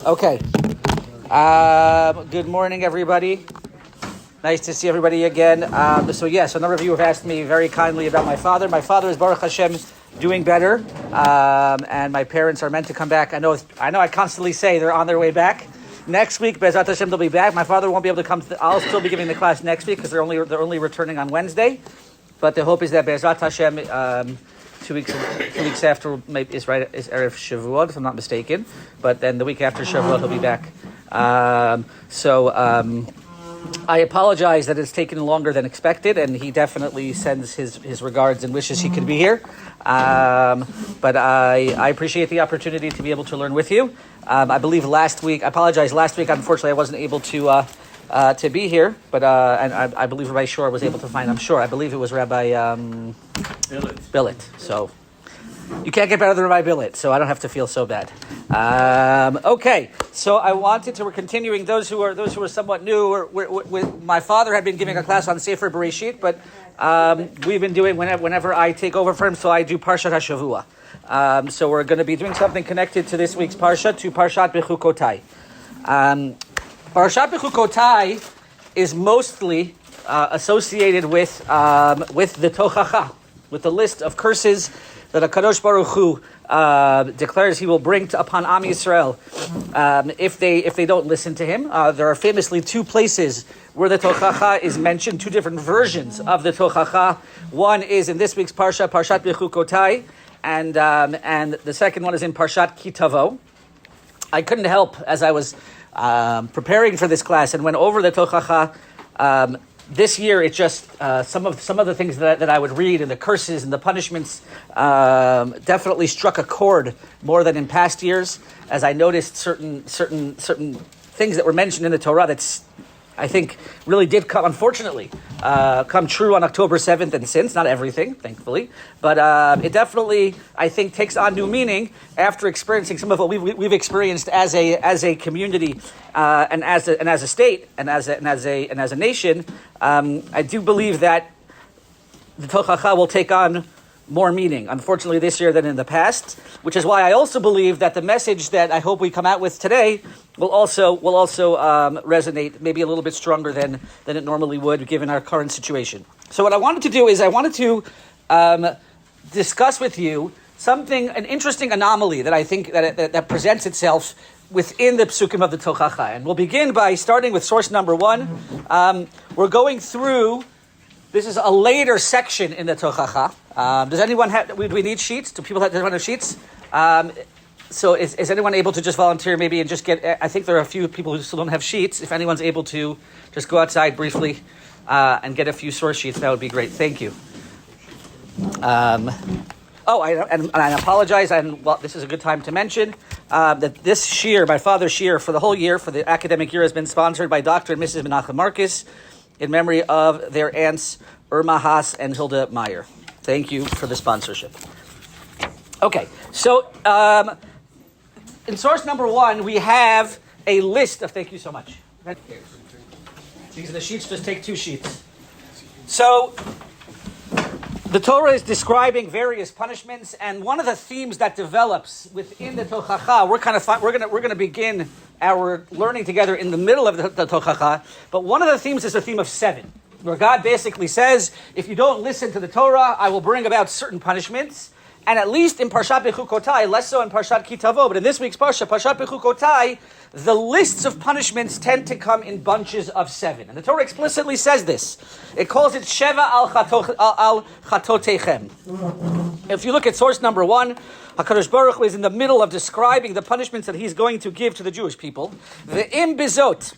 Okay. Good morning, everybody. Nice to see everybody again. So a number of you have asked me very kindly about my father. My father is, Baruch Hashem, doing better, and my parents are meant to come back. I know. I constantly say they're on their way back. Next week, Be'ezrat Hashem, they'll be back. My father won't be able to come. I'll still be giving the class next week because they're only returning on Wednesday. But the hope is that Be'ezrat Hashem, 2 weeks after is Erev Shavuot, if I'm not mistaken. But then the week after Shavuot, he'll be back. I apologize that it's taken longer than expected, and he definitely sends his regards and wishes he could be here. But I appreciate the opportunity to be able to learn with you. I believe last week, unfortunately, I wasn't able to be here, but and I believe Rabbi SHIUR was able to find. I believe it was Rabbi Billet. So you can't get better than Rabbi Billet, so I don't have to feel so bad. Okay, so we're continuing. Those who are somewhat new. My father had been giving a class on Sefer Bereshit, but we've been doing whenever I take over for him. So I do Parshat HaShavua. So we're going to be doing something connected to this week's Parsha, to Parshat Bechukotai. Parshat Bechukotai is mostly associated with the TORAH, with the list of curses that HaKadosh Baruch Hu declares he will bring upon Amidst if they don't listen to him. There are famously two places where the TORAH is mentioned, two different versions of the TORAH. One is in this week's Parsha, Parshat Bechukotai, and the second one is in Parshat Kitavo. I couldn't help, as I was preparing for this class and went over the TORAH, this year, it's just some of the things that I would read, and the curses and the punishments definitely struck a chord more than in past years, as I noticed certain things that were mentioned in the Torah that's, I think, really did come, unfortunately, come true on October 7th and since. Not everything, thankfully, but it definitely, I think, takes on new meaning after experiencing some of what we've experienced as a community and as a state and as a nation. I do believe that the TORAH will take on more meaning, unfortunately, this year than in the past, which is why I also believe that the message that I hope we come out with today will also resonate maybe a little bit stronger than it normally would, given our current situation. So what I wanted to do is I wanted to discuss with you an interesting anomaly that I think that presents itself within the psukim of the TORAH. And we'll begin by starting with source number 1. We're going through. This is a later section in the TORAH. Does anyone have? Do we need sheets? Do people have sheets? So is anyone able to just volunteer maybe and just get? I think there are a few people who still don't have sheets. If anyone's able to just go outside briefly and get a few source sheets, that would be great. Thank you. I apologize. This is a good time to mention that this SHIUR, my father's SHIUR for the whole year, for the academic year, has been sponsored by Dr. and Mrs. Menachem Marcus in memory of their aunts Irma Haas and Hilda Meyer. Thank you for the sponsorship. Okay, so in source number 1, we have a list of. Thank you so much. These are the sheets. Just take 2 sheets. So the Torah is describing various punishments, and one of the themes that develops within the TORAH, we're going to begin our learning together in the middle of the TORAH. But one of the themes is the theme of 7, where God basically says, if you don't listen to the Torah, I will bring about certain punishments. And at least in Parshat Bechukotai, less so in Parshat Kitavo, but in this week's Parsha, Parshat Bechukotai, the lists of punishments tend to come in bunches of 7. And the Torah explicitly says this. It calls it Sheva al Chatotechem. If you look at source number 1, HaKadosh Baruch Hu is in the middle of describing the punishments that he's going to give to the Jewish people. Ve'im bizot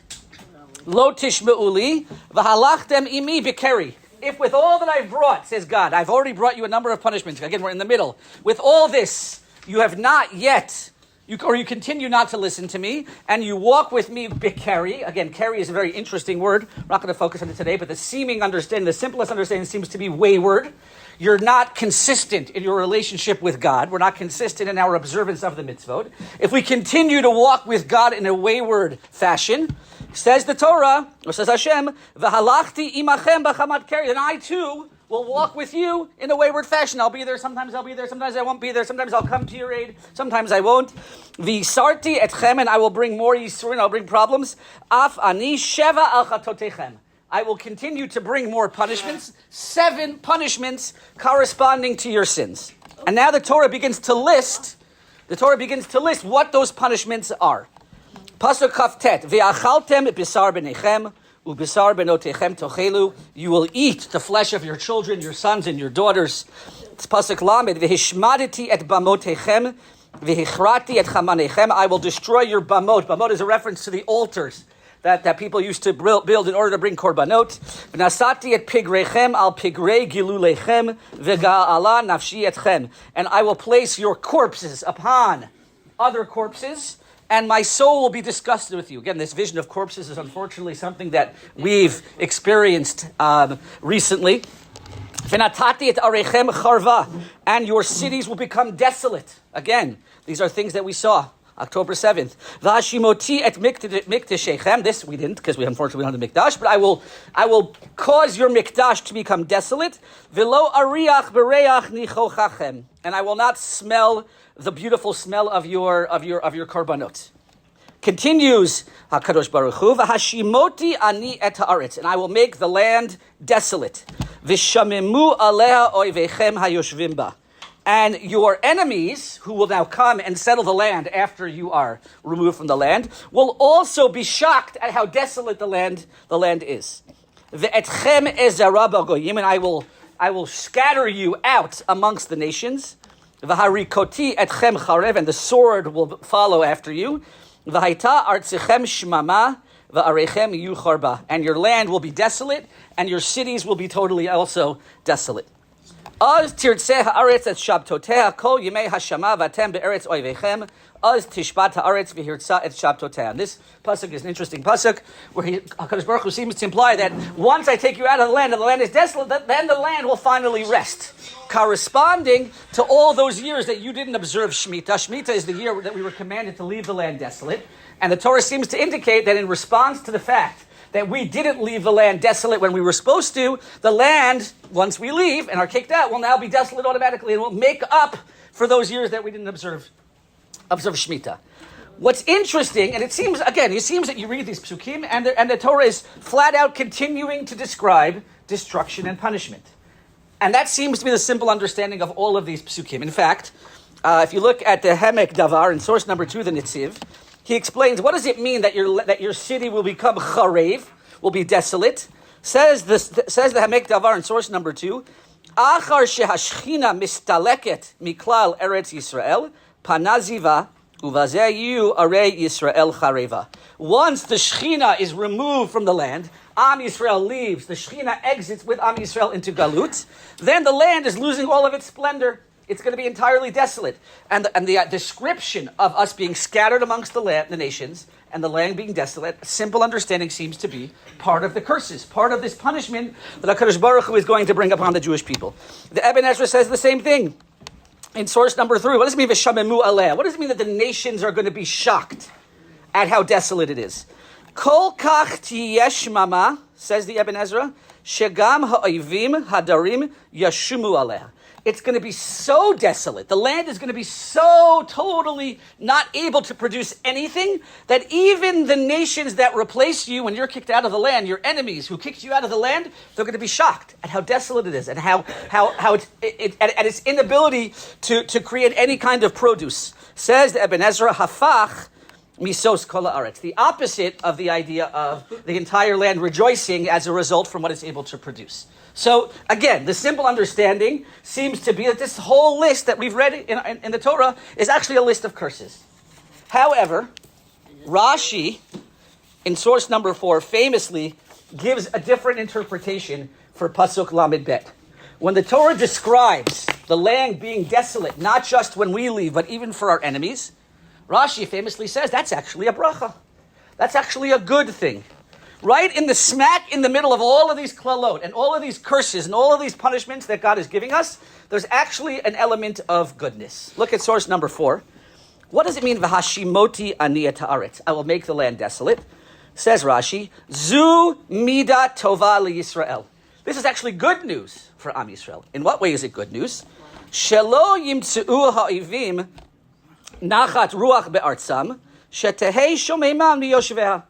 lo tishme'uli v'halachtem imi b'keri. If with all that I've brought, says God, I've already brought you a number of punishments. Again, we're in the middle. With all this, you have not yet, you continue not to listen to me, and you walk with me, b'keri. Again, keri is a very interesting word. We're not going to focus on it today, but the simplest understanding seems to be wayward. You're not consistent in your relationship with God. We're not consistent in our observance of the mitzvot. If we continue to walk with God in a wayward fashion, says the Torah, or says Hashem, "V'halachti imachem b'chamat keri," then I too will walk with you in a wayward fashion. I'll be there, sometimes I'll be there, sometimes I won't be there, sometimes I'll come to your aid, sometimes I won't. V'sarti etchem, and I will bring more yisurin, I'll bring problems. Af ani sheva al chatotechem. I will continue to bring more punishments, 7 punishments corresponding to your sins. And now the Torah begins to list what those punishments are. Pasuk Kaftet, Ve'achaltem bisar b'nechem, u'bisar benotechem tochelu. You will eat the flesh of your children, your sons and your daughters. It's Pasuk Lamed, Ve'hishmaditi et bamotechem, Ve'hichrati et chamanechem. I will destroy your bamot. Bamot is a reference to the altars that people used to build in order to bring korbanot. V'nasati et pigrechem al pigrei gilulechem, ve'ga'ala nafshi etchem. And I will place your corpses upon other corpses, and my soul will be disgusted with you. Again, this vision of corpses is unfortunately something that we've experienced recently. V'natati et arechem charva, and your cities will become desolate. Again, these are things that we saw. October 7th. V'hashimoti et miktashechem. This we didn't, because we unfortunately don't have the mikdash, but I will cause your mikdash to become desolate. V'lo ariach b'reach nichochachem. And I will not smell the beautiful smell of your korbanot. Continues HaKadosh Baruch Hu, V'hashimoti ani et haaretz, and I will make the land desolate. V'shamemu aleha oivechem hayoshvim ba. And your enemies, who will now come and settle the land after you are removed from the land, will also be shocked at how desolate the land is. Ve'etchem ezara b'goyim, and I will scatter you out amongst the nations. V'harikoti etchem charev, and the sword will follow after you. V'haita artzechem shmama v'arechem yu charba, and your land will be desolate, and your cities will be totally also desolate. Az tirtzeh haaretz et shabtoteha kol yemei hashama v'atem be'eretz oivechem. Az tishbat haaretz v'hirtza et shabtoteha. And this pasuk is an interesting pasuk where HaKadosh Baruch Hu seems to imply that once I take you out of the land and the land is desolate, then the land will finally rest. Corresponding to all those years that you didn't observe Shemitah. Shemitah is the year that we were commanded to leave the land desolate. And the Torah seems to indicate that in response to the fact that we didn't leave the land desolate when we were supposed to, the land, once we leave and are kicked out, will now be desolate automatically and will make up for those years that we didn't observe Shemitah. What's interesting, and it seems that you read these psukim and the Torah is flat out continuing to describe destruction and punishment. And that seems to be the simple understanding of all of these psukim. In fact, if you look at the Hemek Davar in source number 2, the Nitziv, he explains, what does it mean that your city will become charev, will be desolate? Says the Hamek Davar in source number 2, Achar shehashchina mistaleket miklal eretz Yisrael, panaziva uvazeyu arei Yisrael chareva. Once the Shechina is removed from the land, Am Yisrael leaves, the Shechina exits with Am Yisrael into Galut, then the land is losing all of its splendor. It's going to be entirely desolate. And the description of us being scattered amongst the nations and the land being desolate, a simple understanding seems to be part of the curses, part of this punishment that HaKadosh Baruch Hu is going to bring upon the Jewish people. The Eben Ezra says the same thing in source number 3. What does it mean, V'shamemu aleh? What does it mean that the nations are going to be shocked at how desolate it is? Kol kach tiyesh mama, says the Eben Ezra, shegam ha'oivim hadarim yashumu aleh. It's going to be so desolate. The land is going to be so totally not able to produce anything that even the nations that replace you when you're kicked out of the land, your enemies who kicked you out of the land, they're going to be shocked at how desolate it is and how at its inability to create any kind of produce. Says the Eben Ezra, hafach misos kol haaretz. The opposite of the idea of the entire land rejoicing as a result from what it's able to produce. So, again, the simple understanding seems to be that this whole list that we've read in the Torah is actually a list of curses. However, Rashi, in source number 4, famously gives a different interpretation for Pasuk Lamed Bet. When the Torah describes the land being desolate, not just when we leave, but even for our enemies, Rashi famously says that's actually a bracha. That's actually a good thing. Right in the smack in the middle of all of these klalot and all of these curses and all of these punishments that God is giving us, there's actually an element of goodness. Look at source number 4. What does it mean, V'hashimoti ani et haaretz? I will make the land desolate. Says Rashi, Zu mida tova li Yisrael. This is actually good news for Am Yisrael. In what way is it good news? Shelo yimtzeu ha'ivim nachat ruach be'artzam shetehei shomeiman miyoshveha.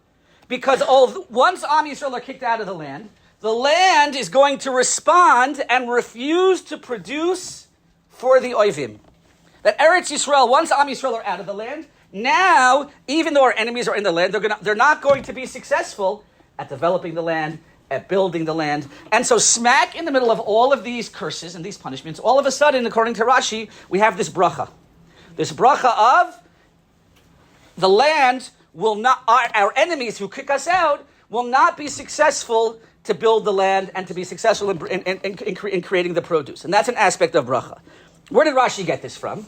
Because once Am Yisrael are kicked out of the land is going to respond and refuse to produce for the oivim. That Eretz Yisrael, once Am Yisrael are out of the land, now, even though our enemies are in the land, they're not going to be successful at developing the land, at building the land. And so smack in the middle of all of these curses and these punishments, all of a sudden, according to Rashi, we have this bracha. This bracha of the land will not, our enemies who kick us out will not be successful to build the land and to be successful in creating the produce. And that's an aspect of bracha. Where did Rashi get this from?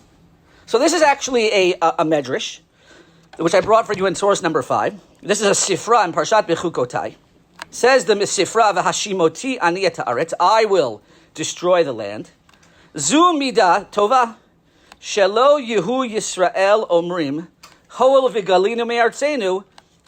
So this is actually a medrash, which I brought for you in source number 5. This is a sifra in Parshat Bechukotai. Says the sifra, v'hashimoti ani et haaretz, I will destroy the land. Zu midah tova, shelo yehu Yisrael omrim, hoel v'galinu me'artzenu,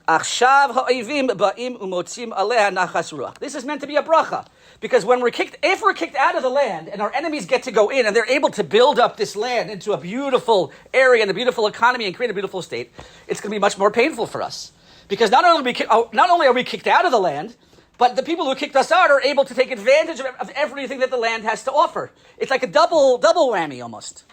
achshav ha'ivim ba'im umotzim aleha nachas ruach. This is meant to be a bracha. Because if we're kicked out of the land and our enemies get to go in and they're able to build up this land into a beautiful area and a beautiful economy and create a beautiful state, it's going to be much more painful for us. Because not only are we kicked out of the land, but the people who kicked us out are able to take advantage of everything that the land has to offer. It's like a double whammy almost.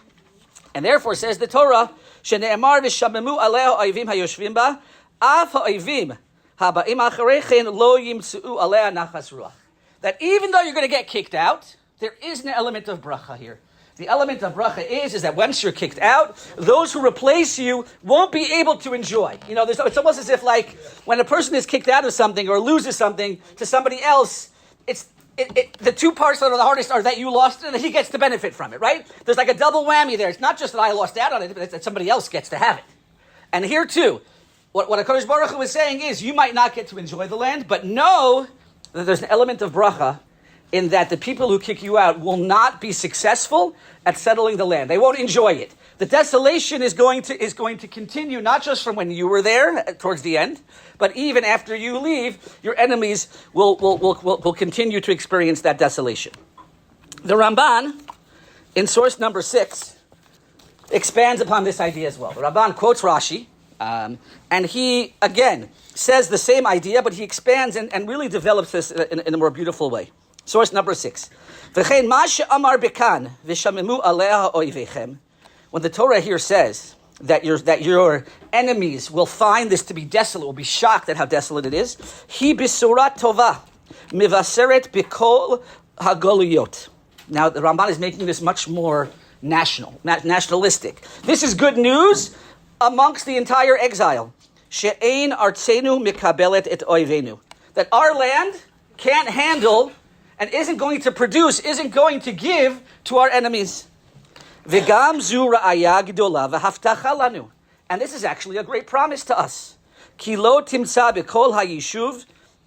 And therefore says the Torah, Shene'emar v'shamemu aleha ha'ivim hayoshvim ba, af ha'ivim haba'im acharechen lo yimtzeu aleha nachas ruach. That even though you're going to get kicked out, there is an element of bracha here. The element of bracha is that once you're kicked out, those who replace you won't be able to enjoy. You know, it's almost as if like when a person is kicked out of something or loses something to somebody else, the two parts that are the hardest are that you lost it and that he gets to benefit from it, right? There's like a double whammy there. It's not just that I lost out on it, but it's that somebody else gets to have it. And here too, what HaKadosh Baruch Hu is saying is you might not get to enjoy the land, but know that there's an element of bracha in that the people who kick you out will not be successful at settling the land. They won't enjoy it. The desolation is going to continue, not just from when you were there towards the end, but even after you leave, your enemies will continue to experience that desolation. The Ramban, in source number 6, expands upon this idea as well. The Ramban quotes Rashi, and he, again, says the same idea, but he expands and really develops this in a more beautiful way. Source number 6. When the Torah here says that your enemies will find this to be desolate, will be shocked at how desolate it is, Hi bisurat tova mivaseret bikol hagoluyot. Now the Ramban is making this much more nationalistic. This is good news amongst the entire exile. She'ein artzenu mikabelet et oivenu. That our land can't handle and isn't going to produce, isn't going to give to our enemies. V'gam zu ra'aya gdola v'haftacha lanu. And this is actually a great promise to us. Ki lo timtza b'kol ha'yishuv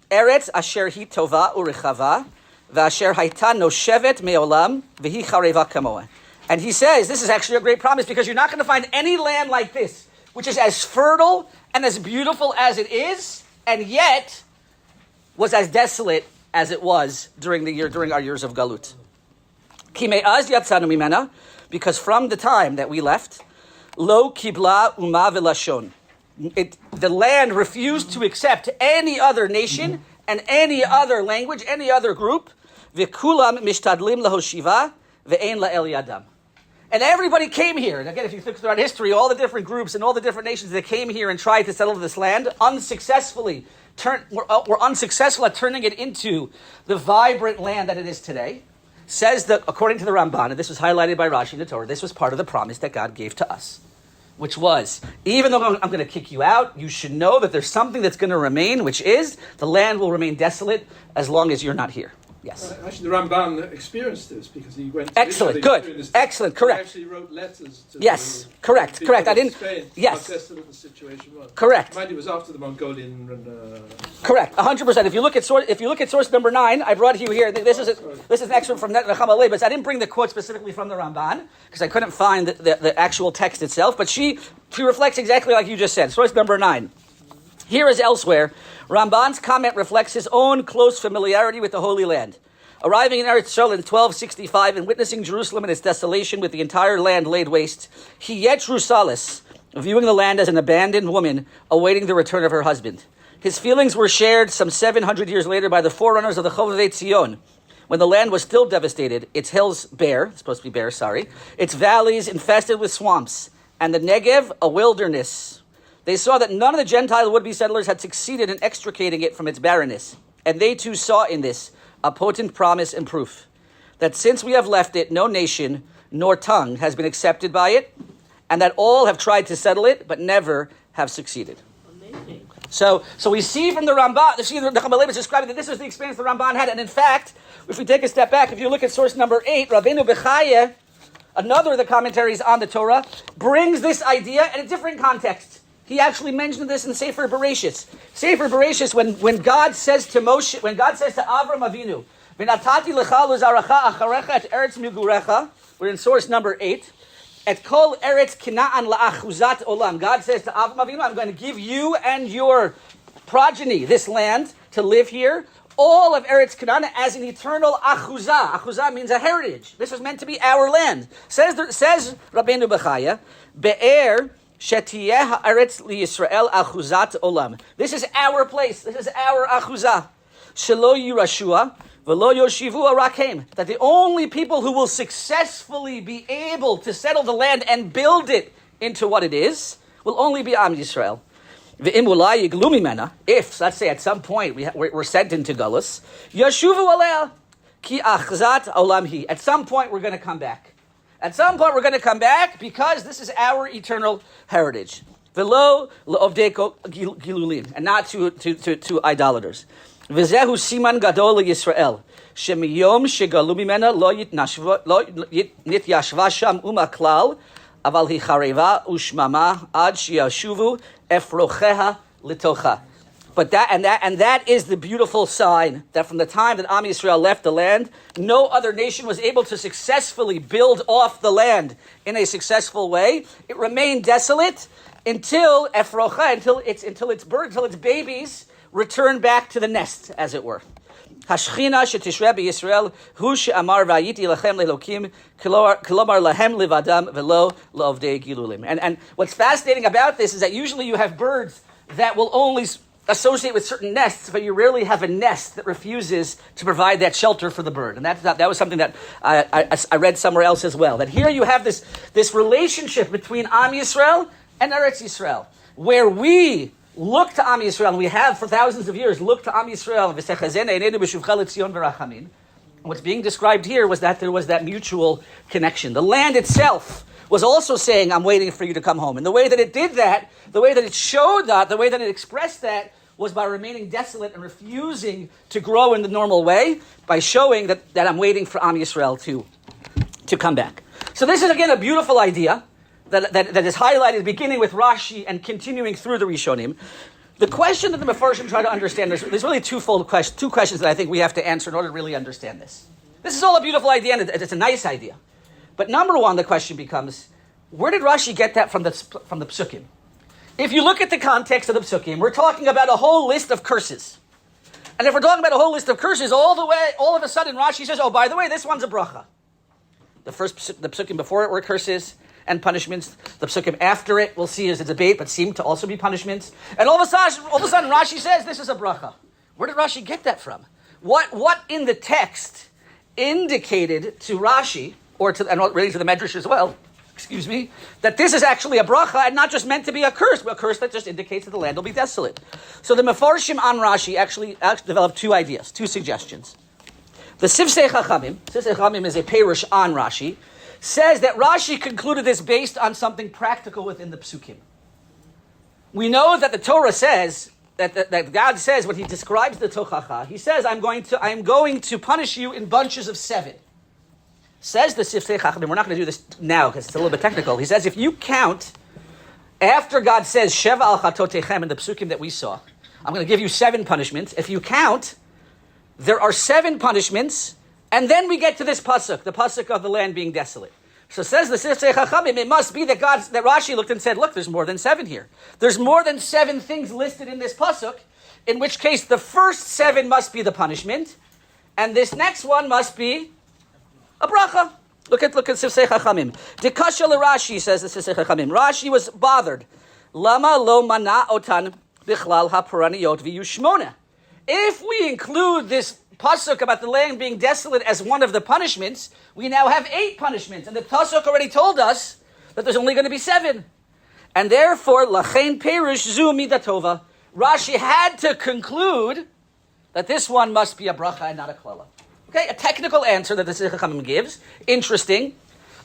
eretz asher hi tova u'rechava v'asher hayta noshevet me'olam v'hi chareva kamoa. And he says, this is actually a great promise because you're not going to find any land like this, which is as fertile and as beautiful as it is, and yet was as desolate as it was during our years of Galut. Ki me'az yatzanu mimena, because from the time that we left, lo kibla uma v'lashon, the land refused to accept any other nation and any other language, any other group. V'kulam mishtadlim lahoshiva ve'ein la'el yadam. And everybody came here. And again, if you look throughout history, all the different groups and all the different nations that came here and tried to settle this land unsuccessfully were unsuccessful at turning it into the vibrant land that it is today. Says that, according to the Ramban, and this was highlighted by Rashi in the Torah, this was part of the promise that God gave to us, which was, even though I'm going to kick you out, you should know that there's something that's going to remain, which is the land will remain desolate as long as you're not here. Yes. Actually, the Ramban experienced this because he went. Excellent. Good. Excellent. Correct. He actually wrote letters to. Yes. Correct. I didn't. Spain, yes. how desolate the situation was. Correct. Mind, it was after the Mongolian. Correct. 100%. If you look at source number 9, I brought you here. This is an excerpt from Nechama Leibus. I didn't bring the quote specifically from the Ramban because I couldn't find the actual text itself. But she reflects exactly like you just said. Source number 9. Here as elsewhere, Ramban's comment reflects his own close familiarity with the Holy Land. Arriving in Eretz Yisrael in 1265 and witnessing Jerusalem and its desolation with the entire land laid waste, he yet Jerusalis, viewing the land as an abandoned woman awaiting the return of her husband. His feelings were shared some 700 years later by the forerunners of the Chovevei Tzion, when the land was still devastated, its hills bare, supposed to be bare, its valleys infested with swamps, and the Negev a wilderness. They saw that none of the Gentile would-be settlers had succeeded in extricating it from its barrenness, and they too saw in this a potent promise and proof that since we have left it, no nation nor tongue has been accepted by it, and that all have tried to settle it, but never have succeeded. Amazing. So we see from the Ramban, the Chaim is describing that this was the experience the Ramban had, and in fact, if we take a step back, if you look at source number 8, Rabbeinu Bechaya, another of the commentaries on the Torah, brings this idea in a different context. He actually mentioned this in Sefer Bereshis. Sefer Bereshis, when God says to Moshe, when God says to Avram Avinu, "V'natati lecha l'zaracha acharecha et eretz migurecha," we're in source number 8. Et kol eretz kina'an la'achuzat olam. God says to Avram Avinu, "I'm going to give you and your progeny this land to live here, all of Eretz Canaan as an eternal achuzah." Achuzah means a heritage. This was meant to be our land. Says Rabbeinu Bechaya, "Be'er shetiyeh ha'eretz liYisrael achuzat olam." This is our place. This is our achuzah. Shelo yirashua v'lo yoshivu arakem. That the only people who will successfully be able to settle the land and build it into what it is will only be Am Yisrael. If, let's say, at some point we're sent into Galus, Yashuvu aleh ki achzat olam. At some point we're going to come back. At some point we're going to come back because this is our eternal heritage. V'lo le'ovdei gilulim, and not to idolaters. V'zehu siman gadol Yisrael shemiyom shegalu mimena lo nityashva sham umaklal aval hi chareva ushmama ad sheyashuvu efrocheha litocha. But that is the beautiful sign that from the time that Am Yisrael left the land, no other nation was able to successfully build off the land in a successful way. It remained desolate until efrocha, until its babies return back to the nest, as it were. Hashchina shetishre b'Yisrael hu she'amar v'ayiti lachem le'lokim kilomar lahem levadam v'lo le'ovdei gilulim. And what's fascinating about this is that usually you have birds that will only associate with certain nests, but you rarely have a nest that refuses to provide that shelter for the bird. And that was something that I read somewhere else as well. That here you have this relationship between Am Yisrael and Eretz Yisrael, where we look to Am Yisrael, and we have for thousands of years looked to Am Yisrael. And what's being described here was that there was that mutual connection. The land itself was also saying, "I'm waiting for you to come home." And the way that it did that, the way that it showed that, the way that it expressed that, was by remaining desolate and refusing to grow in the normal way, by showing that I'm waiting for Am Yisrael to come back. So this is again a beautiful idea that is highlighted beginning with Rashi and continuing through the Rishonim. The question that the Mefarshim try to understand, there's really two questions that I think we have to answer in order to really understand this. This is all a beautiful idea, and it's a nice idea. But number one, the question becomes, where did Rashi get that from the Psukim? If you look at the context of the Psukim, we're talking about a whole list of curses. And if we're talking about a whole list of curses, all of a sudden Rashi says, "Oh, by the way, this one's a bracha." The Psukim before it were curses and punishments. The Psukim after it, we'll see, is a debate, but seem to also be punishments. And all of a sudden Rashi says this is a bracha. Where did Rashi get that from? What in the text indicated to Rashi, and really to the Medrash as well, that this is actually a bracha and not just meant to be a curse, but a curse that just indicates that the land will be desolate. So the Mefarshim on Rashi actually developed two ideas, two suggestions. The Sifsei Chachamim is a perush on Rashi, says that Rashi concluded this based on something practical within the Psukim. We know that the Torah says, that God says when he describes the Tochacha, he says, I'm going to punish you in bunches of 7. Says the Sifsei Chachamim, we're not going to do this now because it's a little bit technical. He says if you count, after God says, Sheva al Chatotechem in the Psukim that we saw, I'm going to give you 7 punishments. If you count, there are 7 punishments, and then we get to this pasuk, the pasuk of the land being desolate. So says the Sifsei Chachamim, it must be that Rashi looked and said, look, there's more than 7 here. There's more than 7 things listed in this pasuk, in which case the first 7 must be the punishment, And this next one must be a bracha. Look at Sifsei Chachamim. Dekasha Rashi says the Sifsei Chachamim. Rashi was bothered. Lama lo mana otan bichlal hapuraniyot v'yushmona. If we include this pasuk about the land being desolate as one of the punishments, we now have 8 punishments, and the pasuk already told us that there's only going to be 7. And therefore, lachein perush zu midatova. Rashi had to conclude that this one must be a bracha and not a klala. Okay, a technical answer that the Sifsei Chachamim gives. Interesting.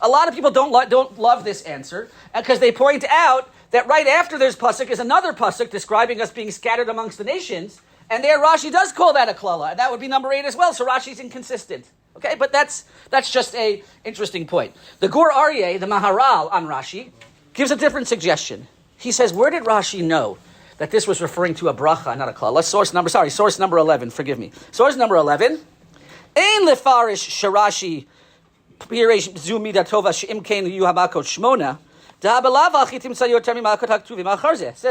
A lot of people don't love this answer because they point out that right after there's pasuk is another pasuk describing us being scattered amongst the nations, and there Rashi does call that a klala, and that would be number 8 as well. So Rashi's inconsistent. Okay, but that's just a interesting point. The Gur Aryeh, the Maharal on Rashi, gives a different suggestion. He says, where did Rashi know that this was referring to a bracha, not a klala? Source number 11. Forgive me. Source number 11. Ein lefarish sharashi piresh zu midatova she'im kein yuhamakot shmona. Says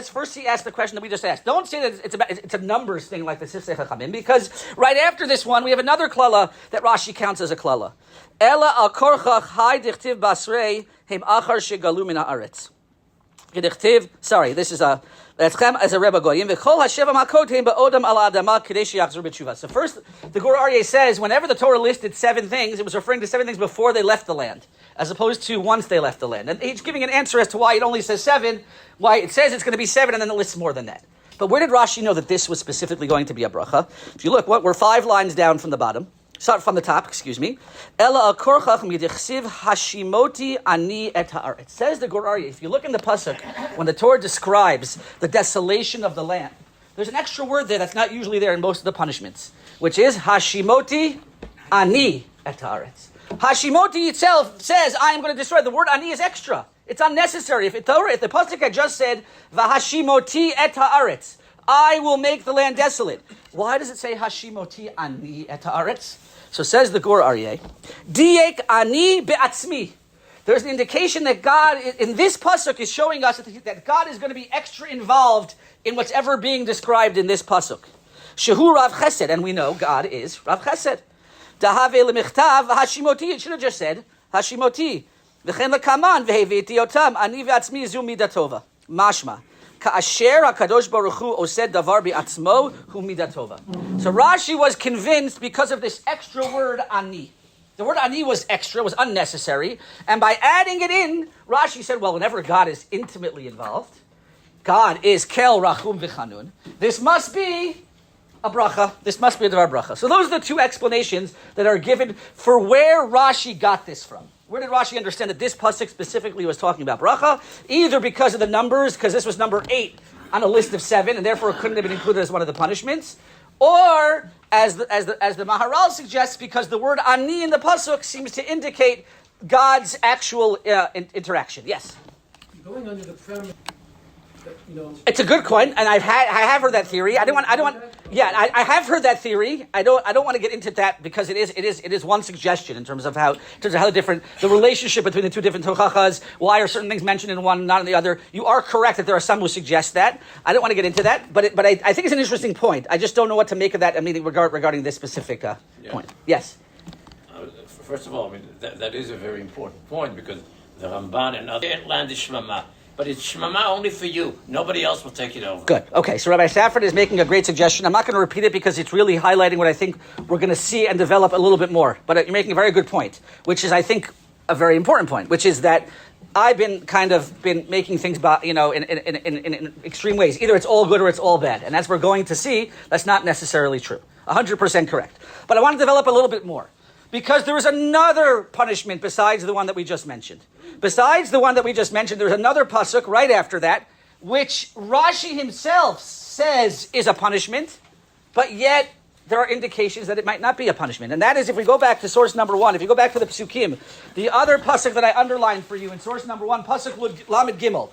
first he asked the question that we just asked. Don't say that it's a numbers thing like the Sifsei Chachamim, because right after this one we have another klala that Rashi counts as a klala. Ela al korchach hai dichtiv basrei hem achar shegalu min haaretz. Sorry, this is a as a Rebbe Goyim. So first, the Gur Aryeh says, whenever the Torah listed 7 things, it was referring to 7 things before they left the land, as opposed to once they left the land. And he's giving an answer as to why it only says 7, why it says it's going to be 7, and then it lists more than that. But where did Rashi know that this was specifically going to be a bracha? If you look, we're 5 lines down from the bottom. Start from the top, excuse me. Ela akorchach midichsiv hashimoti ani et haaretz. It says the Gur Aryeh, if you look in the pasuk, when the Torah describes the desolation of the land, there's an extra word there that's not usually there in most of the punishments, which is hashimoti ani et haaretz. Hashimoti itself says, I am going to destroy. The word ani is extra. It's unnecessary. If the pasuk had just said, vahashimoti et haaretz, I will make the land desolate. Why does it say hashimoti ani et haaretz? So says the Gur Aryeh, diek ani be'atzmi. There's an indication that God, in this pasuk, is showing us that God is going to be extra involved in what's ever being described in this pasuk. Shehu Rav Chesed, and we know God is Rav Chesed. Dahave lemichtav hashimoti. It should have just said hashimoti. V'chen lekaman v'heviti otam ani ve'atzmi zu midatova. Mashma. Ka'asher HaKadosh Baruch Hu osed davar bi'atzmo hu midatova. So Rashi was convinced because of this extra word ani. The word ani was extra, was unnecessary, and by adding it in, Rashi said, well, whenever God is intimately involved, God is kel rachum v'chanun, this must be a bracha. This must be a davar bracha. So those are the 2 explanations that are given for where Rashi got this from. Where did Rashi understand that this pasuk specifically was talking about bracha? Either because of the numbers, because this was number 8 on a list of 7, and therefore it couldn't have been included as one of the punishments, or as the Maharal suggests, because the word ani in the pasuk seems to indicate God's actual interaction. Yes. Going under the premise that, it's a good point, and I have heard that theory. I have heard that theory. I don't want to get into that because it is one suggestion in terms of how the relationship between the 2 different tochachas. Why are certain things mentioned in one, not in the other? You are correct that there are some who suggest that. I don't want to get into that, but I think it's an interesting point. I just don't know what to make of that. Regarding this specific point. Yes. First of all, that is a very important point because the Ramban and other land is shmama. But it's shmama only for you. Nobody else will take it over. Good. Okay, so Rabbi Safford is making a great suggestion. I'm not going to repeat it because it's really highlighting what I think we're going to see and develop a little bit more. But you're making a very good point, which is, I think, a very important point, which is that I've been making things about, in extreme ways. Either it's all good or it's all bad. And as we're going to see, that's not necessarily true. 100% correct. But I want to develop a little bit more. Because there is another punishment besides the one that we just mentioned. Besides the one that we just mentioned, there's another pasuk right after that, which Rashi himself says is a punishment, but yet there are indications that it might not be a punishment. And that is, if we go back to source number 1, if you go back to the Psukim, the other pasuk that I underlined for you in source number 1, pasuk Lamed Gimel.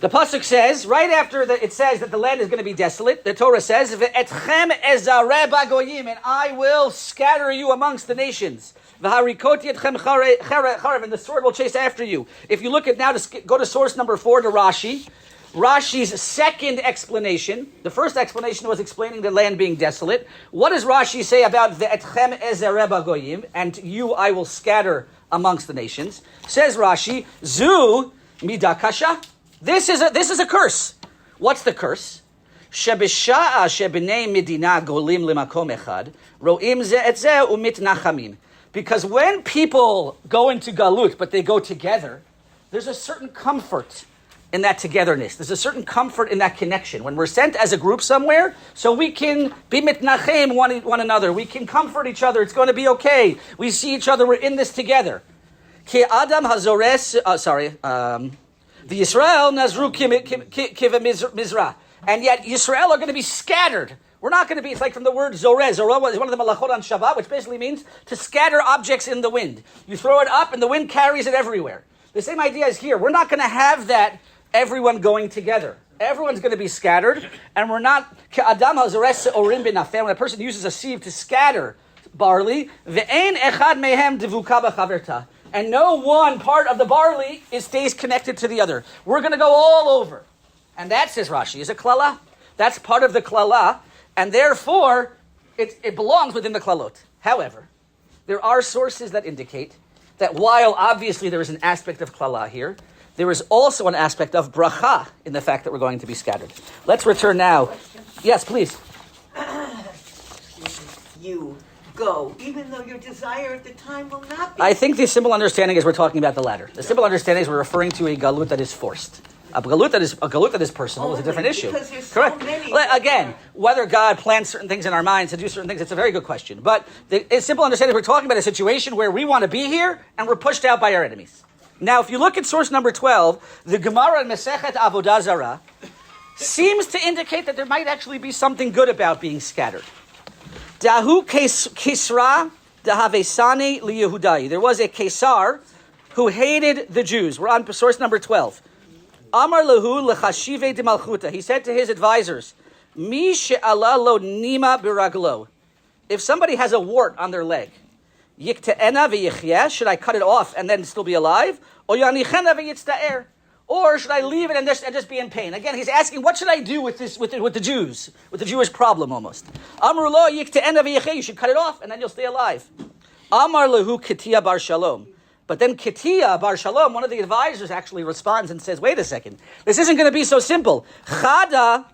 The pasuk says, right after it says that the land is going to be desolate, the Torah says, "Ve'etchem ezareh bagoyim," and I will scatter you amongst the nations. "V'harikoti etchem charev," and the sword will chase after you. If you look at now, go to source number 4 to Rashi. Rashi's second explanation. The first explanation was explaining the land being desolate. What does Rashi say about ve'etchem ezereh bagoyim, and you I will scatter amongst the nations? Says Rashi, Zu midah kasha. This is a curse. What's the curse? Shebisha'a shebnei medina golim limakom echad ro'im ze et ze umitnachamim. Because when people go into galut, but they go together, there's a certain comfort in that togetherness. There's a certain comfort in that connection. When we're sent as a group somewhere, so we can be mitnachem one another. We can comfort each other. It's going to be okay. We see each other. We're in this together. Ki Adam hazores, the Yisrael nazru kiva mizra. And yet Yisrael are going to be scattered. We're not going to be, it's like from the word zoreh. Zoreh is one of the malachot on Shabbat, which basically means to scatter objects in the wind. You throw it up and the wind carries it everywhere. The same idea is here. We're not going to have that everyone going together. Everyone's going to be scattered, and we're not. When a person uses a sieve to scatter barley, and no one part of the barley stays connected to the other. We're going to go all over. And that, says Rashi, is a klala. That's part of the klala, and therefore it belongs within the klalot. However, there are sources that indicate that while obviously there is an aspect of klala here, there is also an aspect of bracha in the fact that we're going to be scattered. Let's return now. Yes, please. You go, even though your desire at the time will not be. I think the simple understanding is we're talking about the latter. The simple understanding is we're referring to a galut that is forced. A galut that is personal is a different issue. Because there's Correct. So many Again, whether God plans certain things in our minds to do certain things, it's a very good question. But the simple understanding, we're talking about a situation where we want to be here and we're pushed out by our enemies. Now, if you look at source number 12, the Gemara in Masechet Avodah Zarah seems to indicate that there might actually be something good about being scattered. Dahu Kisra Dahavesani liyehudai. There was a Kesar who hated the Jews. We're on source number 12. Amar lehu lechashive de malchuta. He said to his advisors, Mi she'ala lo nima biraglo. If somebody has a wart on their leg, Yikte'ena v'yichyeh, should I cut it off and then still be alive? Or yanichena v'yitzta'er, or should I leave it and just be in pain? Again, he's asking, what should I do with this, with the Jews, with the Jewish problem almost? Amar lo yikte'ena v'yichyeh, you should cut it off and then you'll stay alive. Amar lehu Ketia bar Shalom. But then Ketia bar Shalom, one of the advisors, actually responds and says, wait a second, this isn't going to be so simple. Chada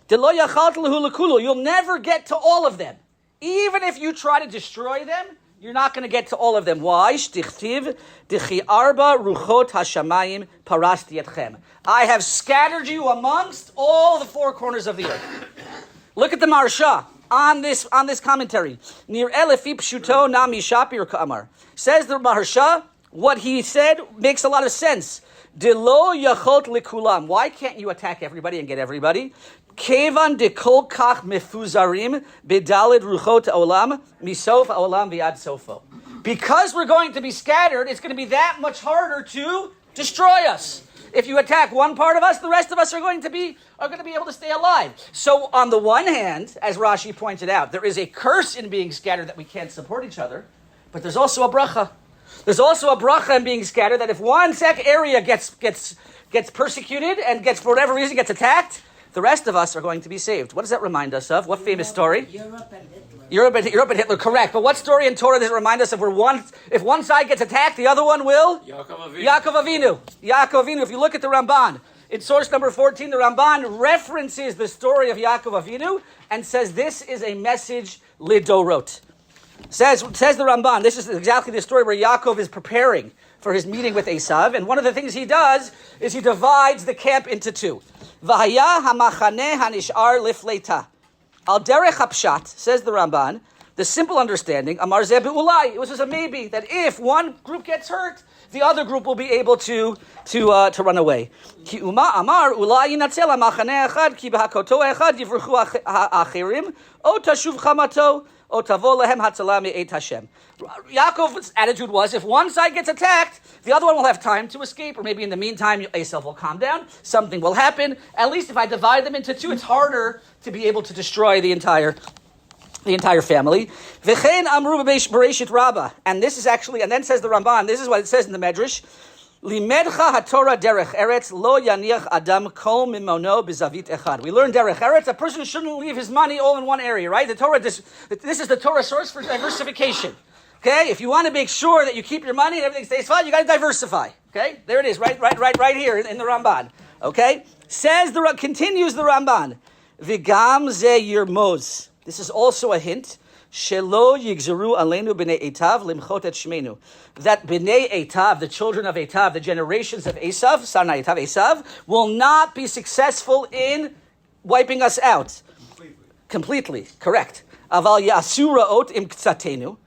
de lo yachalt lehu lekulu. You'll never get to all of them. Even if you try to destroy them, you're not going to get to all of them. Why? Shtichtiv dechi arba ruchot hashamayim parasti etchem. I have scattered you amongst all the four corners of the earth. Look at the Marsha on this commentary. Nir elefi pshuto nami shapir ka'amar. Says the Marsha, what he said makes a lot of sense. De lo yachot likulam. Why can't you attack everybody and get everybody? Kevan de kol kach mefuzarim bedalid ruchot olam misof olam viad sofo. Because we're going to be scattered, it's going to be that much harder to destroy us. If you attack one part of us, the rest of us are going to be able to stay alive. So on the one hand, as Rashi pointed out, there is a curse in being scattered that we can't support each other, but there's also a bracha. There's also a bracha in being scattered that if one area gets persecuted and for whatever reason gets attacked, the rest of us are going to be saved. What does that remind us of? What famous story? Europe and Hitler. Europe and Hitler, correct. But what story in Torah does it remind us of if one side gets attacked, the other one will? Yaakov Avinu. If you look at the Ramban, in source number 14, the Ramban references the story of Yaakov Avinu and says this is a message lidorot. Says the Ramban, this is exactly the story where Yaakov is preparing for his meeting with Esav, and one of the things he does is he divides the camp into two. V'haya hamachane hanishar lifleita. Al derech hapshat, says the Ramban, the simple understanding, amar zeh be'ulai, it was just a maybe, that if one group gets hurt, the other group will be able to run away. Ki uma amar ulai yinatzel hamachane echad ki b'hakoto echad yivruchu achirim o tashuv chamato o tavo lehem hatzalah me'et Hashem. Yaakov's attitude was, if one side gets attacked, the other one will have time to escape, or maybe in the meantime, Esav will calm down, something will happen. At least if I divide them into two, it's harder to be able to destroy the entire family. V'chein amru b'Bereshit Rabbah. And this is actually, and then says the Ramban, this is what it says in the Medrash, Limedcha haTorah derech eretz lo yaniach adam kol mimono b'zavit echad. We learn derech eretz. A person shouldn't leave his money all in one area, right? The Torah. This is the Torah source for diversification. Okay, if you want to make sure that you keep your money and everything stays fine, you got to diversify. Okay, there it is, right here in the Ramban. Okay, continues the Ramban. V'gam ze yirmoz. This is also a hint. Shelo yigzeru aleinu b'nei Etav limchot et shmeinu. That b'nei Etav, the children of Etav, the generations of Esav, Sarna Etav, Esav, will not be successful in wiping us out. Completely, correct. Aval yasu ra'ot im ktsatenu,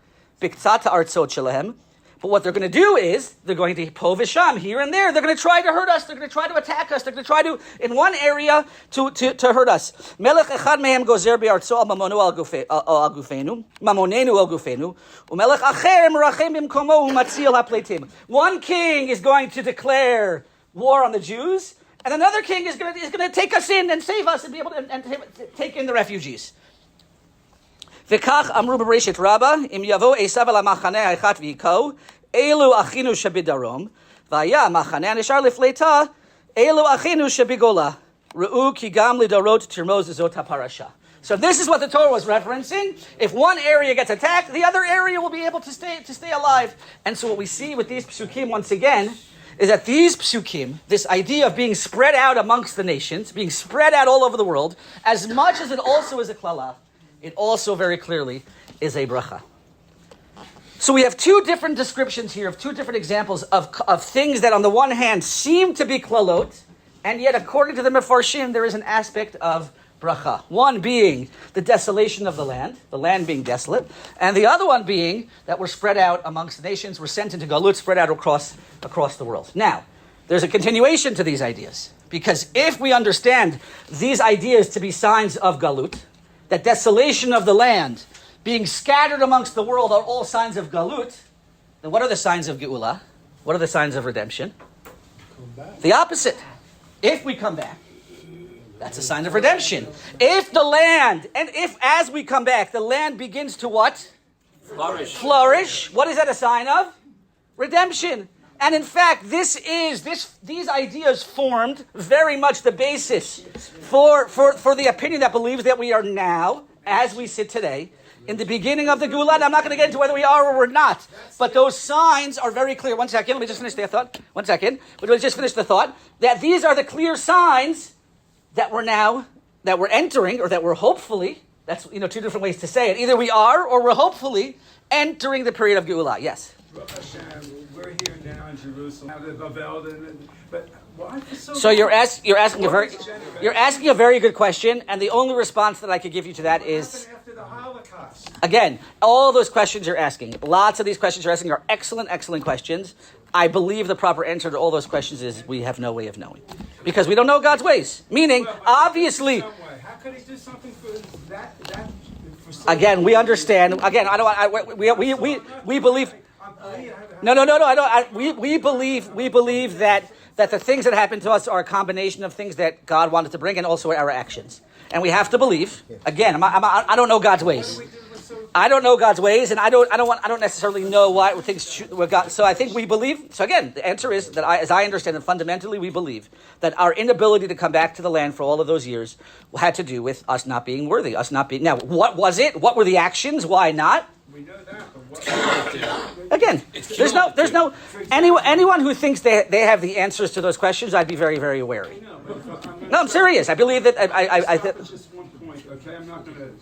b'ktsat ha'artzot shelahem. But what they're going to do is, they're going to po v'sham, here and there. They're going to try to hurt us. They're going to try to attack us. They're going to try to, in one area, to hurt us. Melech echad mehem gozer bi'artzo al mamonu al gufenu, mamonenu al gufenu, umelech acher merachem bimkomo umatzil ha'pleitim. One king is going to declare war on the Jews, and another king is going to take us in and save us and be able to and take in the refugees. V'kach amru b'Bereshit Rabbah, im yavo Esav al ha'machaneh ha'echat v'yiko, elu achinu shebidarom, v'aya machaneh ha'nishar lifleita, elu achinu shebigola, re'u ki gam lidorot tirmoz zot ha'parasha. So this is what the Torah was referencing. If one area gets attacked, the other area will be able to stay alive. And so what we see with these psukim once again is that these psukim, this idea of being spread out amongst the nations, being spread out all over the world, as much as it also is a klala, it also very clearly is a bracha. So we have two different descriptions here of two different examples of things that on the one hand seem to be klalot, and yet according to the Mefarshim there is an aspect of bracha. One being the desolation of the land being desolate, and the other one being that we're spread out amongst the nations, we're sent into galut, spread out across the world. Now, there's a continuation to these ideas, because if we understand these ideas to be signs of galut, that desolation of the land, being scattered amongst the world are all signs of galut, then what are the signs of geula? What are the signs of redemption? The opposite. If we come back, that's a sign of redemption. If the land, and if as we come back, the land begins to what? Flourish. What is that a sign of? Redemption. And in fact, these ideas formed very much the basis for the opinion that believes that we are now, as we sit today, in the beginning of the Geulah. I'm not going to get into whether we are or we're not, but those signs are very clear. One second, let me just finish the thought. Let me just finish the thought that these are the clear signs that we're entering, or that we're hopefully. That's two different ways to say it. Either we are, or we're hopefully entering the period of Geulah. Yes. We're here now in Jerusalem, but why so you're asking a very good question, and the only response that I could give you to that is, after the Holocaust? Again, all those questions you're asking, lots of these questions you're asking are excellent questions. I believe the proper answer to all those questions is we have no way of knowing, because we don't know God's ways. Meaning, obviously, how could He do something for that? Again, we understand. Again, we believe. No. We believe that the things that happen to us are a combination of things that God wanted to bring, and also our actions. And we have to believe. Again, I don't know God's ways. I don't know God's ways, and I don't necessarily know why things were God. So I think we believe. So again, the answer is that as I understand it, fundamentally we believe that our inability to come back to the land for all of those years had to do with us not being worthy, us not being. Now, what was it? What were the actions? Why not? We know that, but what? Again, there's no anyone who thinks they have the answers to those questions, I'd be very, very wary. No, I'm serious. I believe that Just one point, okay? I'm not going to.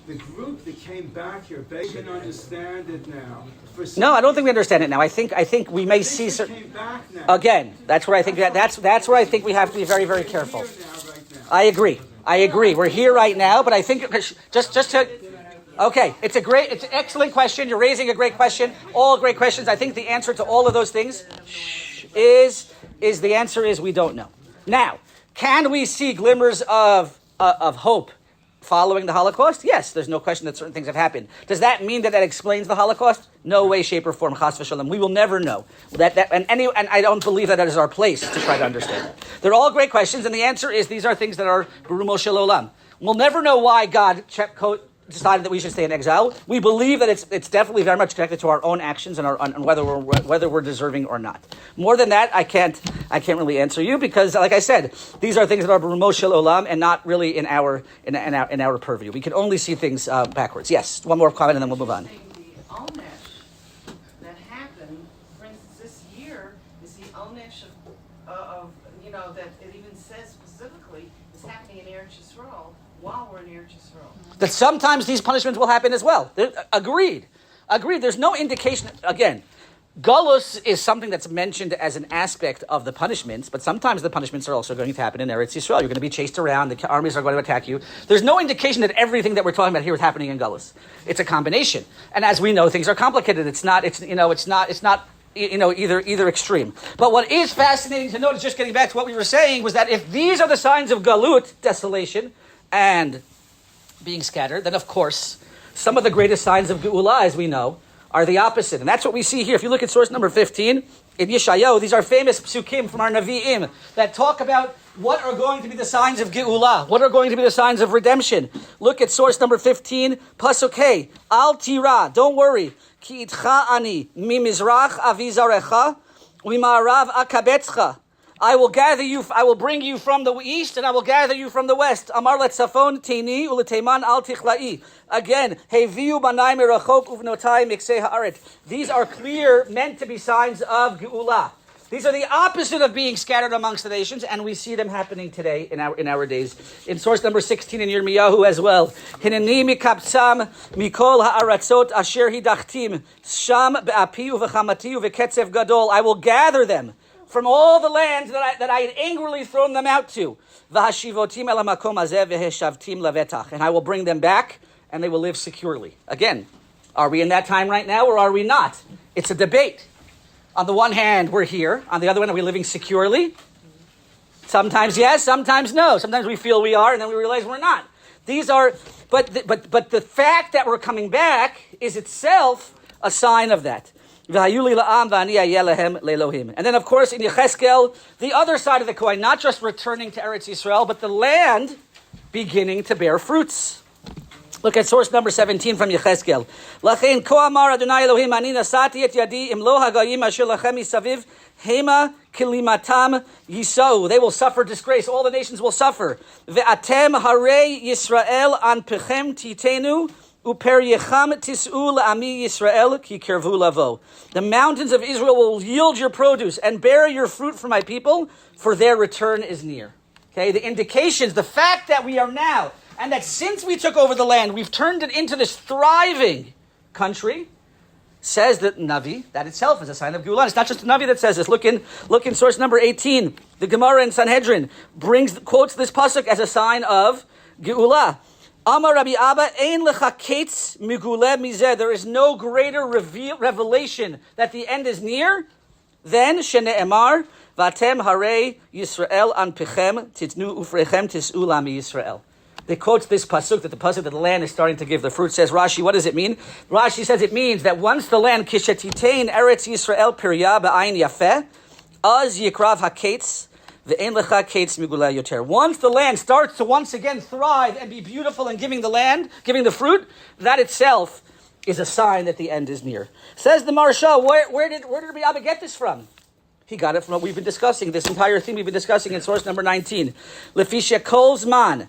The group that came back here, they can understand it now. No, I don't think we understand it now. I think we may see certain. Again, that's where I think that's where I think we have to be very, very careful. I agree. We're here right now, but I think just to. Okay, it's an excellent question. You're raising a great question. All great questions. I think the answer to all of those things is the answer is we don't know. Now, can we see glimmers of hope following the Holocaust? Yes, there's no question that certain things have happened. Does that mean that explains the Holocaust? No way, shape, or form. Chas v'shalom. We will never know and I don't believe that is our place to try to understand it. They're all great questions, and the answer is these are things that are berumo shel olam. We'll never know why God decided that we should stay in exile. We believe that it's definitely very much connected to our own actions and whether we're deserving or not. More than that, I can't really answer you because, like I said, these are things that are b'rumo shel olam and not really in our purview. We can only see things backwards. Yes, one more comment and then we'll move on. The onesh that happened, for instance, this year is the onesh of that it even says specifically is happening in Eretz Yisrael while we're in Eretz Yisrael. That sometimes these punishments will happen as well. Agreed. There's no indication. Again, Galus is something that's mentioned as an aspect of the punishments, but sometimes the punishments are also going to happen in Eretz Yisrael. You're going to be chased around. The armies are going to attack you. There's no indication that everything that we're talking about here is happening in Galus. It's a combination, and as we know, things are complicated. It's not either extreme. But what is fascinating to note is, just getting back to what we were saying, was that if these are the signs of galut, desolation, and being scattered, then of course some of the greatest signs of geula, as we know, are the opposite. And that's what we see here. If you look at source number 15, in Yeshayahu, these are famous psukim from our Navi'im that talk about what are going to be the signs of geula, what are going to be the signs of redemption. Look at source number 15, pasuk hey, al tira, don't worry, ki itcha ani, mimizrach avizarecha, umimarav akabetzcha. I will gather you, I will bring you from the east, and I will gather you from the west. Amar letzafon teini uleteiman al tichlai. Again, heviu banai merachok uvnotai miksei haaret. These are clear, meant to be signs of geula. These are the opposite of being scattered amongst the nations, and we see them happening today in our days. In source number 16 in Yirmiyahu as well. Hineni mikapsam mikol ha'aratzot asher hidachtim sham be'api uvechamati uveketzev gadol. I will gather them from all the lands that I had angrily thrown them out to. And I will bring them back, and they will live securely. Again, are we in that time right now, or are we not? It's a debate. On the one hand, we're here. On the other one, are we living securely? Sometimes yes, sometimes no. Sometimes we feel we are, and then we realize we're not. But the fact that we're coming back is itself a sign of that. And then, of course, in Yecheskel, the other side of the coin, not just returning to Eretz Yisrael, but the land beginning to bear fruits. Look at source number 17 from Yecheskel. Lachein ko amar Adonai Elohim ani nasati et yadi im lo hagayim asher lachem misaviv hema kilimatam yisau. They will suffer disgrace. All the nations will suffer. Ve'atem harei Yisrael an pechem titenu. The mountains of Israel will yield your produce and bear your fruit for my people, for their return is near. Okay, the indications, the fact that we are now, and that since we took over the land, we've turned it into this thriving country, says that Navi, that itself is a sign of Geula. It's not just a Navi that says this. Look in source number 18. The Gemara in Sanhedrin quotes this pasuk as a sign of Geula. Amar Rabbi Abba, ein lecha ketz migule mizeh. There is no greater revelation that the end is near than shene'emar vatem harei Yisrael an pechem titnu ufrechem tis'u lami Yisrael. They quote this pasuk, that the pasuk that the land is starting to give the fruit. Says Rashi, what does it mean? Rashi says it means that once the land kishetitein Eretz Yisrael pirya ba'ayin yafeh, az yikrav haketz. Once the land starts to once again thrive and be beautiful and giving the fruit, that itself is a sign that the end is near. Says the Marsha, where did Rabbi Abba get this from? He got it from what we've been discussing, this entire theme we've been discussing in source number 19. Lefisha kol zman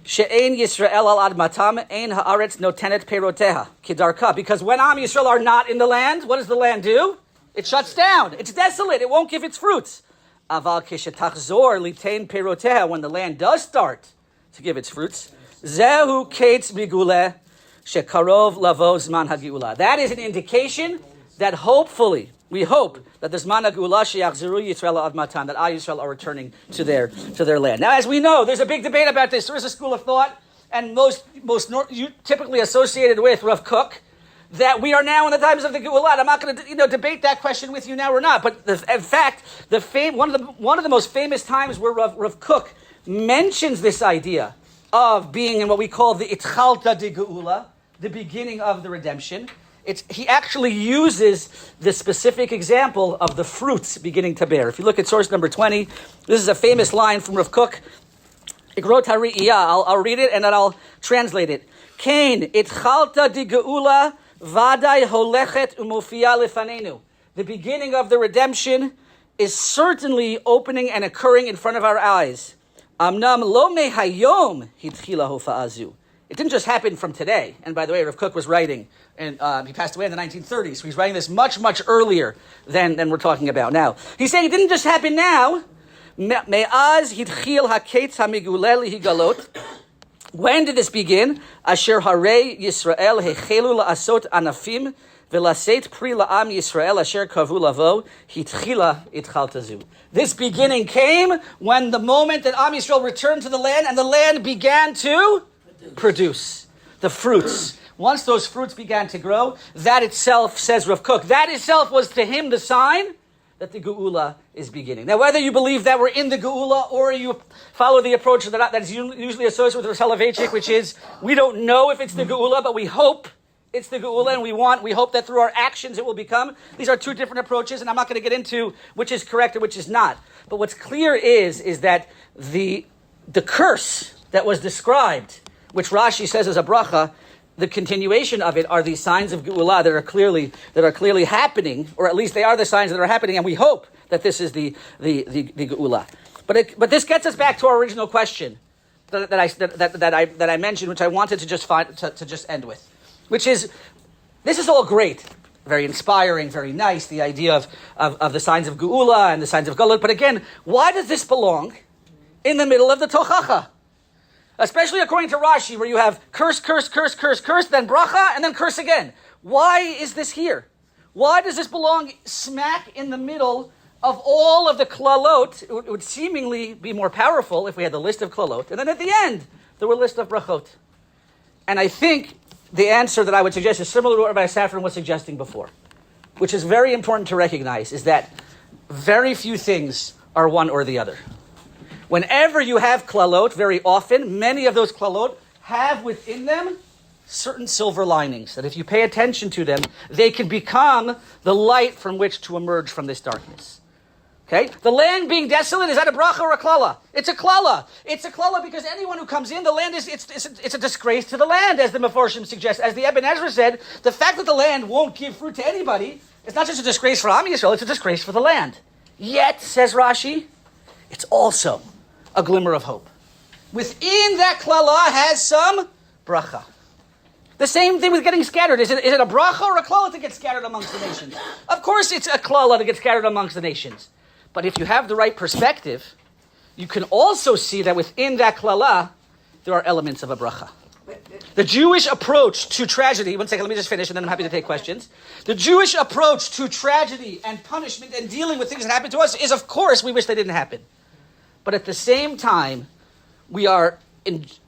she'ein Yisrael al admatam ein haaretz notenet peroteha kidarka. Because when Am Yisrael are not in the land, what does the land do? It shuts down. It's desolate. It won't give its fruits. Aval kishetachzor litain peroteha, when the land does start to give its fruits, zehu kates miguleh shekarov lavo zman hagiula. That is an indication that hopefully, we hope that the zman hagiula sheyachzeru Yisrael admatan, that Yisrael are returning to their land. Now, as we know, there's a big debate about this. There is a school of thought, and most typically associated with Rav Kook, that we are now in the times of the Geulah. I'm not going to debate that question with you now or not. But in fact, one of the most famous times where Rav Kook mentions this idea of being in what we call the Itchalta de Geulah, the beginning of the redemption. He actually uses the specific example of the fruits beginning to bear. If you look at source number 20, this is a famous line from Rav Kook. I'll read it and then I'll translate it. Kain, itchalta di geula, vadai holechet umofia lefanenu. The beginning of the redemption is certainly opening and occurring in front of our eyes. Amnam lo mehayom hitchila hofa'azu. It didn't just happen from today. And by the way, Rav Kook was writing, and he passed away in the 1930s, so he's writing this much, much earlier than we're talking about now. He's saying it didn't just happen now. Me'az hitchil haketz hamigulel higalot. When did this begin? Asher harei Yisrael hechelu la'asot anafim v'laseit pri la'am Yisrael asher kavu lavo hitchila itchaltazu. This beginning came when the moment that Am Yisrael returned to the land and the land began to produce the fruits. Once those fruits began to grow, that itself, says Rav Kook, that itself was to him the sign that the Geula is beginning. Now, whether you believe that we're in the Geula or you follow the approach that is usually associated with Rosh Hashanah, which is we don't know if it's the Geula, but we hope it's the Geula, and we hope that through our actions it will become. These are two different approaches, and I'm not going to get into which is correct and which is not. But what's clear is that the curse that was described, which Rashi says is a bracha, the continuation of it are these signs of Geula that are clearly happening, or at least they are the signs that are happening, and we hope that this is the Geula. But this gets us back to our original question that I mentioned, which I wanted to just end with, which is, this is all great, very inspiring, very nice, the idea of the signs of Geula and the signs of Galut. But again, why does this belong in the middle of the Tochacha? Especially according to Rashi, where you have curse, curse, curse, curse, curse, then bracha, and then curse again. Why is this here? Why does this belong smack in the middle of all of the klalot? It would seemingly be more powerful if we had the list of klalot, and then at the end, there were a list of brachot. And I think the answer that I would suggest is similar to what Rabbi Safran was suggesting before, which is very important to recognize, is that very few things are one or the other. Whenever you have klalot, very often, many of those klalot have within them certain silver linings, that if you pay attention to them, they can become the light from which to emerge from this darkness. Okay? The land being desolate, is that a bracha or a klala? It's a klala. It's a klala because anyone who comes in, the land it's a disgrace to the land, as the Meforshim suggest. As the Ibn Ezra said, the fact that the land won't give fruit to anybody, it's not just a disgrace for Am Yisrael, it's a disgrace for the land. Yet, says Rashi, it's also a glimmer of hope. Within that klala has some bracha. The same thing with getting scattered. Is it a bracha or a klala to get scattered amongst the nations? Of course it's a klala to get scattered amongst the nations. But if you have the right perspective, you can also see that within that klala, there are elements of a bracha. The Jewish approach to tragedy, one second, let me just finish and then I'm happy to take questions. The Jewish approach to tragedy and punishment and dealing with things that happen to us is, of course, we wish they didn't happen. But at the same time, we are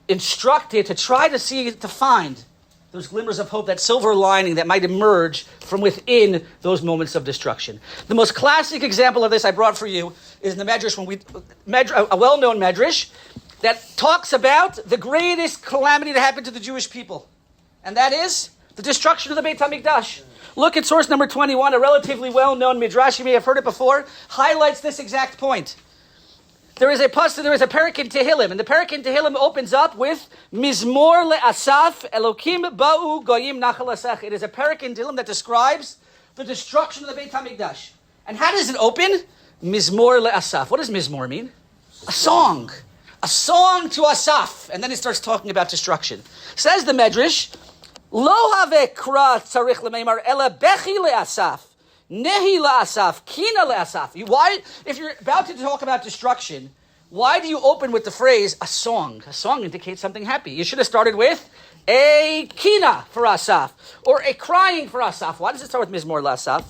instructed to try to find those glimmers of hope, that silver lining that might emerge from within those moments of destruction. The most classic example of this I brought for you is in the Medrash, a well-known Medrash that talks about the greatest calamity that happened to the Jewish people. And that is the destruction of the Beit HaMikdash. Look at source number 21, a relatively well-known Midrash, you may have heard it before, highlights this exact point. There is a parak in Tehillim, and the parak in Tehillim opens up with Mizmor le'asaf Elokim ba'u goyim nachal asach. It is a parak in Tehillim that describes the destruction of the Beit HaMikdash. And how does it open? Mizmor le'asaf. What does Mizmor mean? A song. A song to Asaf. And then it starts talking about destruction. Says the Medrash, Lo have kra tzarich lemeimar ela bechi le'asaf. Nehi la'asaf, kina la'asaf. Why, if you're about to talk about destruction, why do you open with the phrase a song? A song indicates something happy. You should have started with a kina for Asaf, or a crying for Asaf. Why does it start with Mizmor la'asaf?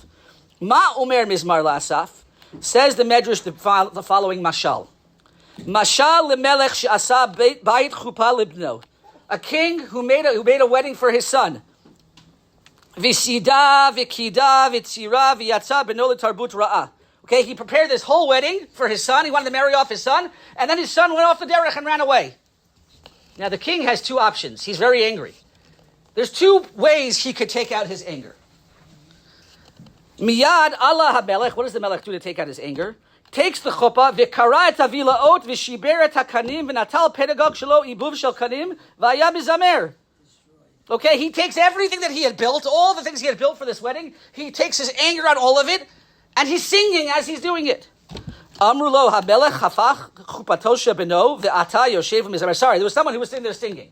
Ma umer Mizmor la'asaf. Says the Medrash the following mashal. Mashal lemelech she'asa bayit chupa libno. A king who made a wedding for his son. Visida, vikida, vitzira, viyatza, beno letarbut ra'ah. Okay, he prepared this whole wedding for his son. He wanted to marry off his son, and then his son went off the derech and ran away. Now the king has two options. He's very angry. There's two ways he could take out his anger. Miyad Allah hamelech. What does the melech do to take out his anger? Takes the chuppah, v'kara et havilaot, v'shiber et hakanim, v'natal pedagog shelo ibuv shel kanim, v'aya mizamer. Okay, he takes everything that he had built, all the things he had built for this wedding, he takes his anger on all of it, and he's singing as he's doing it. Amrulo hamelech hafach chupato shebeno ve'ata yoshev mizamar. Sorry, there was someone who was sitting there singing.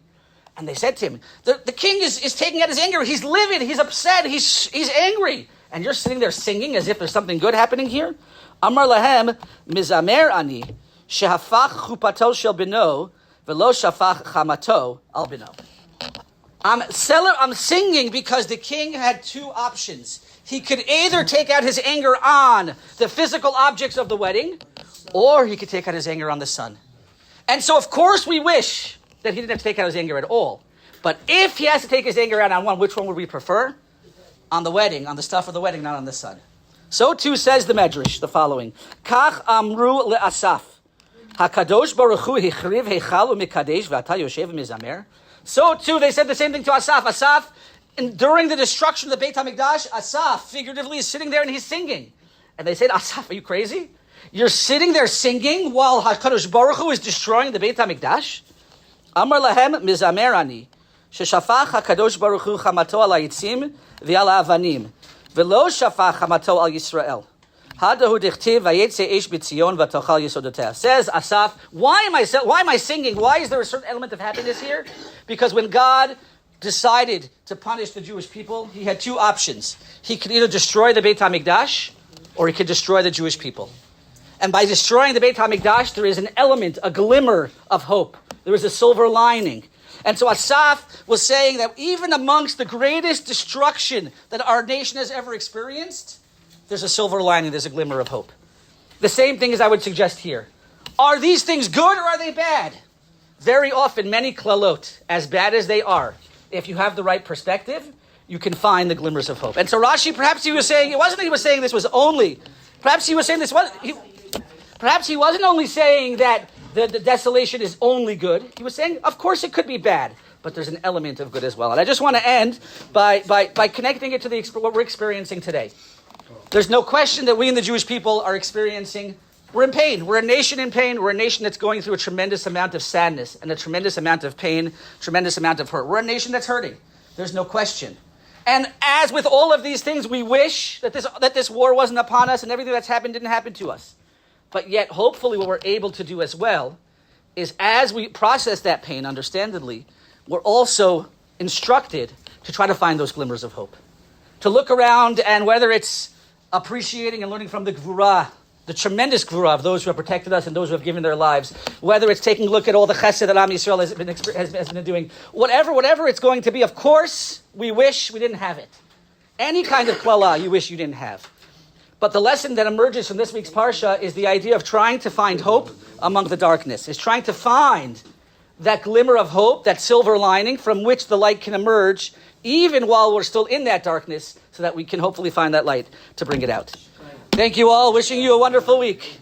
And they said to him, the king is taking out his anger. He's livid, he's upset, he's angry. And you're sitting there singing as if there's something good happening here? Amar lahem mizamer ani shehafach chupato shel beno ve'lo shafach chamato al beno. I'm singing because the king had two options. He could either take out his anger on the physical objects of the wedding, or he could take out his anger on the son. And so, of course, we wish that he didn't have to take out his anger at all. But if he has to take his anger out on one, which one would we prefer? On the wedding, on the stuff of the wedding, not on the son. So too says the Medrash, the following. Kach amru le'asaf. HaKadosh Baruch Hu hichriv heichal u'mikadesh v'ata yoshev mizamer. So too, they said the same thing to Asaf. Asaf, during the destruction of the Beit HaMikdash, Asaf figuratively is sitting there and he's singing. And they said, Asaf, are you crazy? You're sitting there singing while HaKadosh Baruch Hu is destroying the Beit HaMikdash? Amar lahem mizamer ani, sheshafach HaKadosh Baruch Hu chamato al ha'itzim v'al ha'avanim, v'lo shafach chamato al Yisrael. Hadahu dichtiv vayetze eish b'tzion v'tochal yisodoteh. Says Asaf, why am I singing? Why is there a certain element of happiness here? Because when God decided to punish the Jewish people, he had two options. He could either destroy the Beit HaMikdash, or he could destroy the Jewish people. And by destroying the Beit HaMikdash, there is an element, a glimmer of hope. There is a silver lining. And so Asaf was saying that even amongst the greatest destruction that our nation has ever experienced, there's a silver lining, there's a glimmer of hope. The same thing as I would suggest here. Are these things good or are they bad? Very often, many klalot, as bad as they are, if you have the right perspective, you can find the glimmers of hope. And so Rashi, perhaps he was saying, it wasn't that he was saying this was only, perhaps he was saying this was, perhaps he wasn't only saying that the desolation is only good. He was saying, of course it could be bad, but there's an element of good as well. And I just want to end by connecting it to what we're experiencing today. There's no question that we in the Jewish people are experiencing, we're in pain. We're a nation in pain. We're a nation that's going through a tremendous amount of sadness and a tremendous amount of pain, tremendous amount of hurt. We're a nation that's hurting. There's no question. And as with all of these things, we wish that this war wasn't upon us and everything that's happened didn't happen to us. But yet, hopefully, what we're able to do as well is as we process that pain, understandably, we're also instructed to try to find those glimmers of hope. To look around and whether it's appreciating and learning from the gvura, the tremendous gvura of those who have protected us and those who have given their lives, whether it's taking a look at all the chesed that OUisrael has been doing, whatever it's going to be, of course, we wish we didn't have it. Any kind of klala you wish you didn't have. But the lesson that emerges from this week's Parsha is the idea of trying to find hope among the darkness. Is trying to find that glimmer of hope, that silver lining from which the light can emerge, even while we're still in that darkness, so that we can hopefully find that light to bring it out. Thank you all. Wishing you a wonderful week.